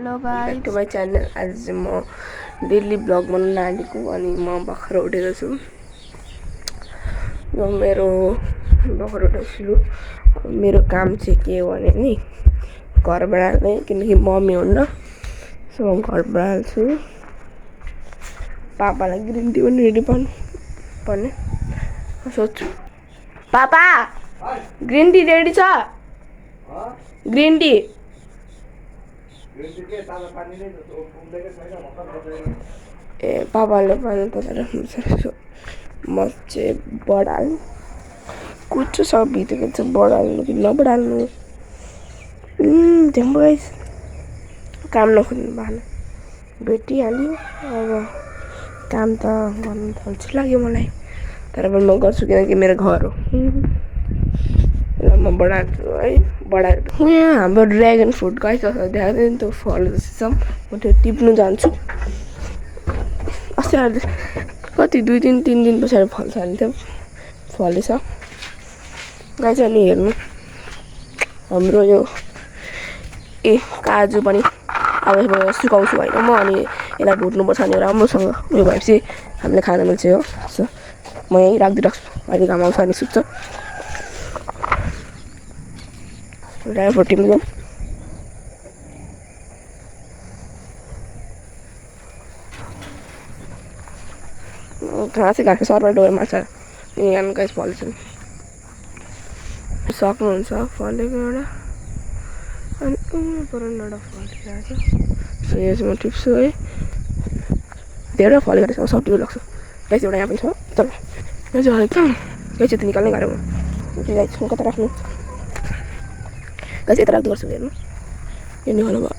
Hello guys to my channel. आज म daily blog बनाउन आँटेको अनि म भर्खर उठेको छु। यो मेरो भर्खर उठेको छु। मेरो काम चाहिँ के हो भने नि घर बढाल्ने, किनकि मम्मी हुन्न, सो म घर बढाल्छु। पापालाई ग्रिन टी पनि रेडी पर्ने सोच्छु। पापा ग्रिन टी रेडी छ? ग्रिन टी ए पापाले पानी तताएर म चाहिँ बढाल्नु कुच्चो छ भित्र चाहिँ बढाल्नु कि नबढाल्नु त्यहाँ गाइस काम नखोज्नु भएन, भेटिहाल्यो। अब काम त गर्नु त अल्छी लाग्यो मलाई, तर पनि म गर्छु किनकि मेरो घर हो। म बढाल्छु है, बढाएर यहाँ हाम्रो ड्र्यागन फ्रुट गाइस देखाएको नि त्यो फल जस्तो छ। म त्यो टिप्नु जान्छु। अस्ति कति 2-3 दिन पछाडि फल्छ भने त्यो फलेछ गाइस। अनि हेर्नु हाम्रो यो काजु पनि अब सुकाउँछु होइन म, अनि यसलाई भुट्नुपर्छ। अनि राम्रोसँग उयो भएपछि हामीले खान मिल्छ हो। सो म यहीँ राखिदिइराख्छु, अहिले घाम आउँछ अनि सुक्छ। ड्राई फ्रुट टिप्नु कहाँ चाहिँ घाँसको सरबाट डोर मार्छ यहाँ गाइस फल्छ। सक्नुहुन्छ फलेको एउटा अनि एउटा फलिरहेको छ। सो यो चाहिँ म टिप्छु है, धेरै फलेको रहेछ, सब्जीको लाग्छ गाइस। एउटा यहाँ पनि छ, तर यो चाहिँ हल्का गाइस यता निकाल्नै गाह्रो हो। गाइस कता राख्नु गाइस, यता राख्दै गर्छु। हेर्नु यो निकाल्नु भयो,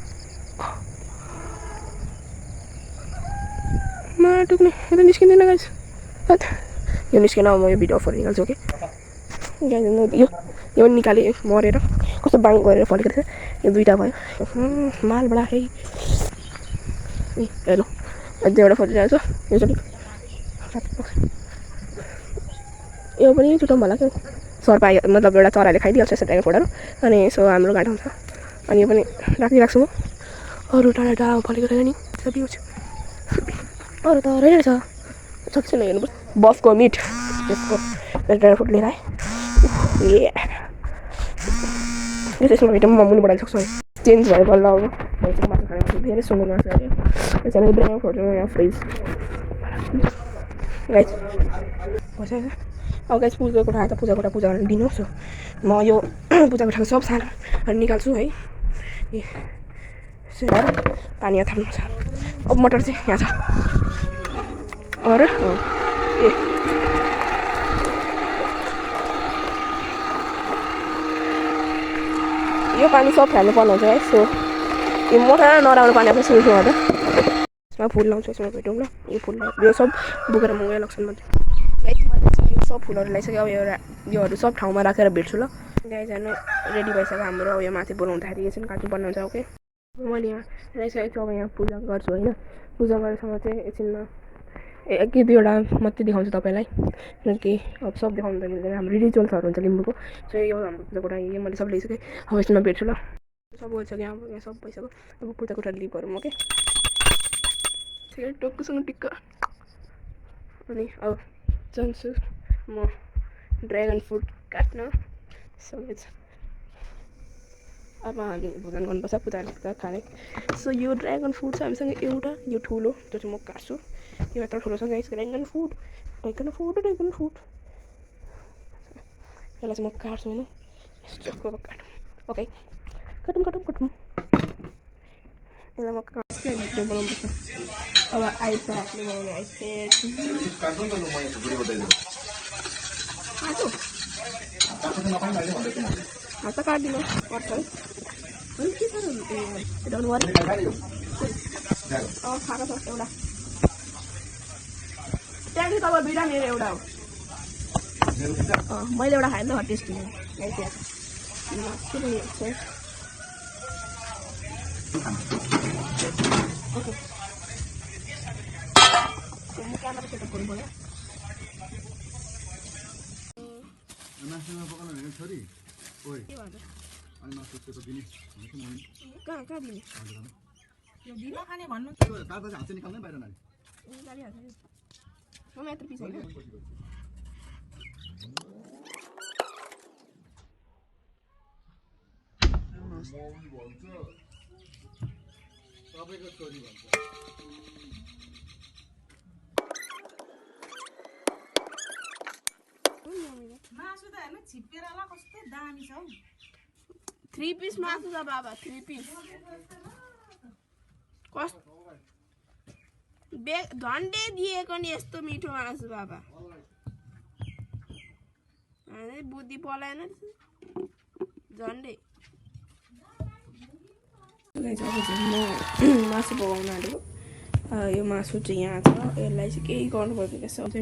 टुक्ने यता निस्किँदैन गाइस। यो निस्केन, म यो भिडियो अफ गरेर निकाल्छु। ओके गाइस, यो निकालेँ मरेर, कस्तो बाङ गरेर फलेको रहेछ। यो दुईवटा भयो मालबाट है। हेर्नु अझै एउटा फलिरहेको छ। यो चाहिँ यो पनि छुट्याउँ होला क्या, सर्पा मतलब एउटा चराले खाइदिइहाल्छ यस्तो ड्रागन फ्रुटहरू। अनि यसो हाम्रो घाटा हुन्छ। अनि यो पनि राखिराख्छु म। अरू टाढा टाढामा फलेको छैन नि, बिउछु अरू त रहेछ सक्छैन। हेर्नुपर्छ बफको मिट यसको ड्रागन फ्रुट लिएर आएँ। यसमा भिटामिन मम्मी बढाल्न सक्छु है, चेन्ज भयो बल्ल। अब भैँसीको मासु खाने धेरै सुँगुर मासु अरे यसरी ड्रागन फ्रुट यहाँ फ्रिज गाइस भइसक्यो। अब गाइस पूजाको कोठा आएर पूजा गर्न दिनुहोस्। म यो पूजा कोठाको सब सामानहरू निकाल्छु है। पानी यहाँ थाल्नु छ। अब मटर चाहिँ यहाँ छ। अरे यो पानी सब फ्याल्नु पर्ने हुन्छ है। सो यो मटर नराम्रो पानी आएको सुन्छु त यसमा फुल लाउँछु। यसमा भेटौँ ल। यो फुल यो सब बोकेर म गएर लग्छु मात्रै। यो सब फुलहरू ल्याइसक्यो। अब योहरू सब ठाउँमा राखेर भेट्छु ल। गाइस जानु रेडी भइसक्यो हाम्रो। यो माथि बोलाउँदाखेरि एकछिन काट्नुपर्ने हुन्छ। ओके मैले यहाँ ल्याइसकेको छु। अब यहाँ पूजा गर्छु होइन। पूजा गरेसँग चाहिँ एकछिनमा एक दुईवटा मात्रै देखाउँछु तपाईँलाई, किनकि अब सब देखाउनु त मिल्दैन। हाम्रो रिचुअल्सहरू हुन्छ लिम्बूको। सो यो हाम्रो पूजा कोठा यो मैले सब ल्याइसकेँ। अब यसमा भेट्छु ल। सब भइसक्यो, यहाँ सब भइसक्यो। अब पूजा कोठा लिभ गरौँ। ओके टक्कुसँग टिक्क। अनि अब जान्छु म ड्रागन फ्रुट काट्न। सो अब हामी भोजन गर्नुपर्छ, पूजा खाने। सो यो ड्रागन फ्रुट छ हामीसँग एउटा, यो ठुलो त्यो चाहिँ म काट्छु। यो यत्रो ठुलो छ गाइस, ड्रागन फ्रुट। यसलाई चाहिँ म काट्छु होइन। यस्तो काटौँ। ओके काटौँ। यसलाई म भिडियो बनाउनुपर्छ। अब आइस हातले बनाउने हात काट्दिनँ पर्छ है। अनि के साह्रो खाएको छ एउटा त्यहाँदेखि तपाईँ दुईवटा मेरो एउटा हो। मैले एउटा खाएँ नि त टेस्टी ओके क्यामेरा सेटअप गर्नु पर्यो। कहाँ दिने यो बिना खाने भन्नु तातो हात चाहिँ निकाल्नै बाहिर नानी निकालिहाल्छ नि ममा यत्रो पिस होइन तपाईँको छोरी भन्छ मासु त हेर्नु छिप्पेर होला कस्तो दामी छ हौ 3 पिस मासु छ बाबा 3 पिस कस झन्डे दिएको नि यस्तो मिठो मासु बाबा अनि बुद्धि पलाएन झन्डे म मासु पकाउन आँटेको यो मासु चाहिँ यहाँ छ यसलाई चाहिँ केही गर्नु पर्दैन सबै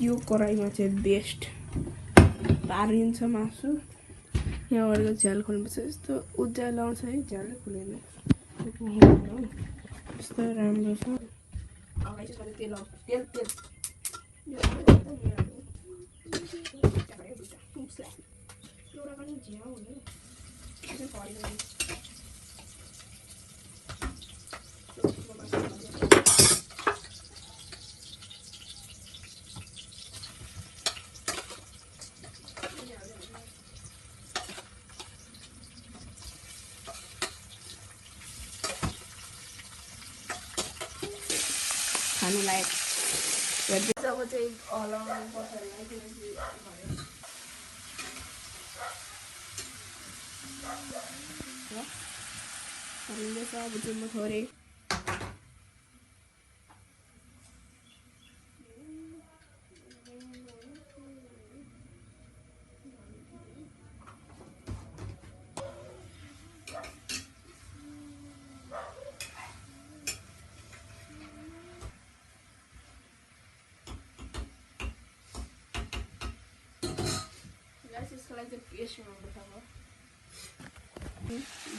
यो कराईमा चाहिँ बेस्ट पारिन्छ मासु यहाँबाट झ्याल खोल्नुपर्छ यस्तो उज्यालो आउँछ है झ्यालै खुलेन यस्तो राम्रो छ तेल तेल तेल एउटा पनि झ्याउ हुँदैन खानु लायक जब चाहिँ हलाउनु पर्छ हल्दैछ अब चाहिँ म थोरै यसको लागि चाहिँ पेस्ट बनाउनुपर्छ अब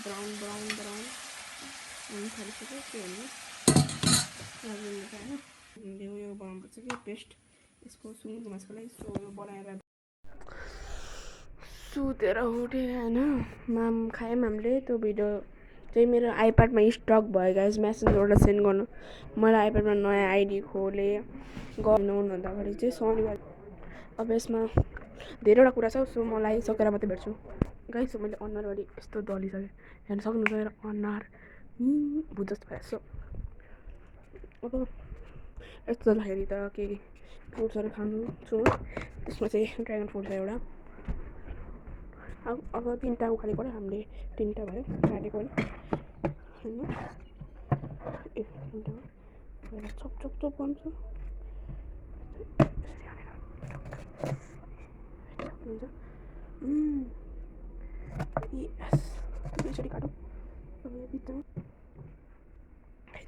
ब्राउन ब्राउन ब्राउन हुनु थालिसक्यो के भन्नु होइन यो बनाउनुपर्छ कि पेस्ट यसको सुँगुरको मासुको लागि यो बनाएर सुतेर उठेँ होइन माम खायौँ हामीले त्यो भिडियो चाहिँ मेरो आइप्याडमा स्टक भयो गाइस मेसेन्जरबाट सेन्ड गर्नु मैले आइप्याडमा नयाँ आइडी खोलेँ गर्नुहुँदा अगाडि चाहिँ शनिबार अब यसमा धेरैवटा कुरा छ सो मलाई सकेर मात्रै भेट्छु गाइस मैले अनुहारभरि यस्तो दलिसकेँ हेर्न सक्नुहुन्छ मेरो अनुहार भुत जस्तो भएछ अब यस्तो जाँदाखेरि त केही फ्रुट्सहरू खान्छु त्यसमा चाहिँ ड्रागन फ्रुट छ एउटा अब 3टा उखाली पऱ्यो हामीले 3टा भयो काटेको होइन ए 3टा चप चप चप गर्छु हुन्छ यस यसरी काटौँ अब यो बिचमा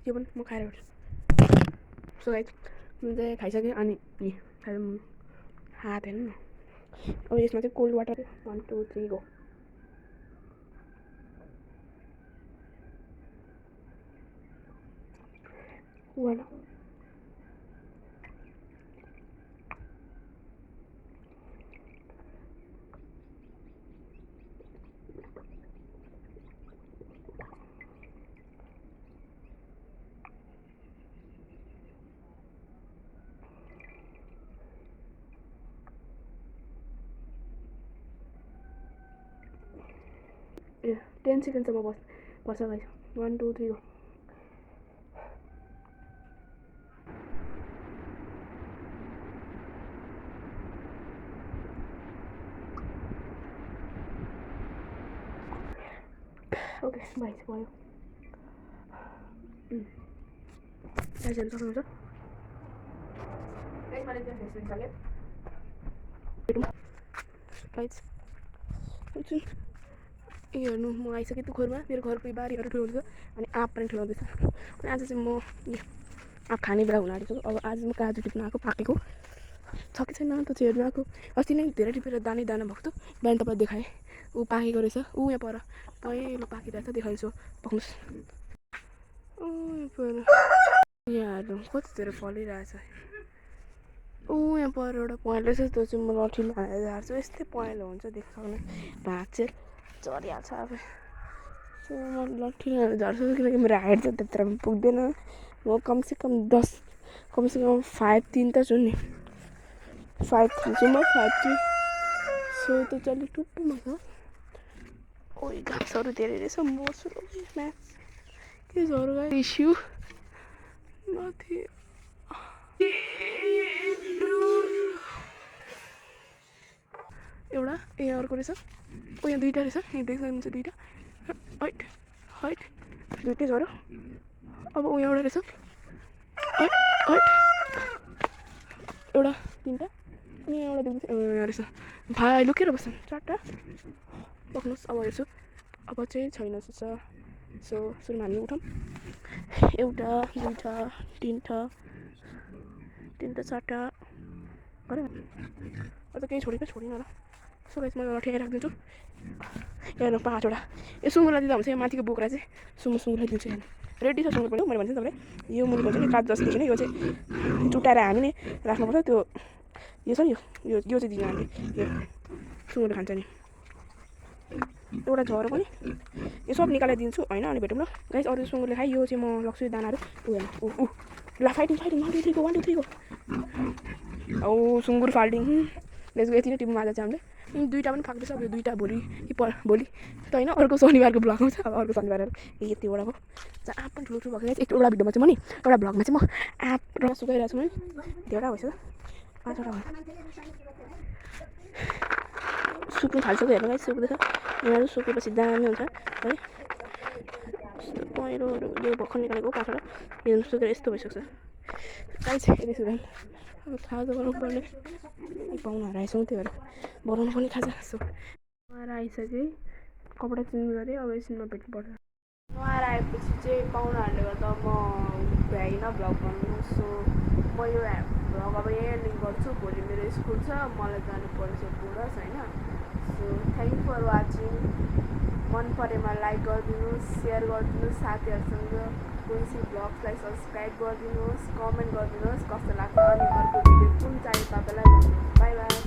त्यो पनि म खाएर हेर्छु सो गाइस चाहिँ खाइसकेँ अनि हात हेर्नु न अब यसमा चाहिँ कोल्ड वाटर 1 2 3 गो वाला ए 10 सेकेन्डसम्म पर्छ गाइस 1 2 3 गो ओके भाइ भयो गाइस हेर्न सक्नुहुन्छ गाइस मैले त्यो फेस लिइसकेँ गाइस हेर्नु म आइसकेँ त्यो खोरमा मेरो घरको बारीहरू ठुलो हुन्छ अनि आँप पनि ठुलो हुँदैछ अनि आज चाहिँ म आँप खाने बेला हुन आँटेको अब आज म काजु टिप्न आएको पाकेको छ कि छैन त चाहिँ हेर्नु आएको अस्ति नै धेरै टिपेर दानै दाना भएको थियो बिहान तपाईँलाई देखाएँ ऊ पाकेको रहेछ ऊ यहाँ पर पहिलो पाकिरहेको छ देखाइदिन्छु पक्नुहोस् यहाँ पर यहाँ हेर्नु कति धेरै फलिरहेछ यहाँ पर एउटा पहेँलो रहेछ त्यो चाहिँ म लट्ठीले हालेर हाल्छु यस्तै पहेँलो हुन्छ देख्न सक्नु भाँचेर चढिहाल्छ अब सो म लट्ठी लिएर झर्छु किनकि मेरो हाइट चाहिँ त्यत्रमा पुग्दैन म कमसेकम 5 3 त छु नि 5 3 छु म 5 3 सो त्यो चाहिँ अलिक टुप्पोमा छ ओइ घाँसहरू धेरै रहेछ मर्छु म्याच के झरो इस्यु माथि एउटा अर्को रहेछ ओ यहाँ दुईवटा रहेछ यहाँ देख्छ दुईवटा हाइट हाइट दुईटै झरो अब ऊ एउटा रहेछ हाइट हाइट एउटा तिनवटा अनि एउटा देख्दैछ यहाँ रहेछ भाइ लुकेर बस्छ 4टा पक्नुहोस् अब हेर्छु अब चाहिँ छैन सो सुरुमा हामी उठौँ एउटा दुईवटा तिनवटा 4टा गऱ्यो अझ केही छोडिन होला सो गाइस म लट्ठी राखिदिन्छु हेर्नु 5वटा यो सुँगुरलाई दिँदा हुन्छ यो माथिको बोक्रा चाहिँ सुँगुरलाई दिन्छु हेर्नु रेडी छ सुँगुर पनि मैले भन्छ नि तपाईँलाई यो मुनिको चाहिँ काठ जस्तो देखिने यो चाहिँ चुटाएर हामी नै राख्नुपर्छ त्यो यो छ नि यो चाहिँ दिनु हामीले यो सुँगुरले खान्छ नि एउटा झरो पनि यो सब निकालेर दिन्छु होइन अनि भेटौँ ल गाइस अरू सुँगुरले खाइ यो चाहिँ म लग्छु दानाहरू ऊ ल फाइटिङ 1 2 3 गो औ सुँगुर फाल्टिङ लेट्स गो यति नै टिममा आज चाहिँ हामीले दुईवटा पनि फाक्दैछ अब यो दुईवटा भोलि भोलि त होइन अर्को शनिबारको ब्लग आउँछ अब अर्को शनिबारहरू यतिवटा भयो आँप पनि ठुलो भएको छ एउटा भिडियोमा चाहिँ म नि एउटा ब्लगमा चाहिँ म आँप र सुकाइरहेको छु मैले धेरैवटा भइसक्यो 5वटा भयो सुक्नु थालिसक्यो हेर्नु गाइस सुक्दैछ यिनीहरू सुकेपछि दामी हुन्छ है पहिरोहरू यो भर्खर निकालेको 5वटा यो सुकेर यस्तो भइसक्छ गाइस यति सुकाइ अब खाजा बनाउनु पर्ने पाहुनाहरू आइसक्यो त्यही भएर बनाउनु पनि खाजा सो नुहाएर आइसकेँ कपडा चेन्ज गरेँ अब एकछिनमा भेट्नुपर्छ नुहाएर आएपछि चाहिँ पाहुनाहरूले गर्दा म भ्याइनँ भ्लग बनाउनु सो म यो भ्लग अब यहीँ एन्डिङ गर्छु भोलि मेरो स्कुल छ मलाई जानुपर्छ पुरस होइन सो थ्याङ्क फर वाचिङ मन परेमा लाइक गरिदिनुहोस् सेयर गरिदिनुहोस् साथीहरूसँग कोइसी ब्लग्सलाई सब्सक्राइब गरिदिनुहोस् कमेन्ट गरिदिनुहोस् कस्तो लाग्छ अनि अर्को भिडियो कुन चाहियो तपाईँलाई भन्नुहोस् बाई बाई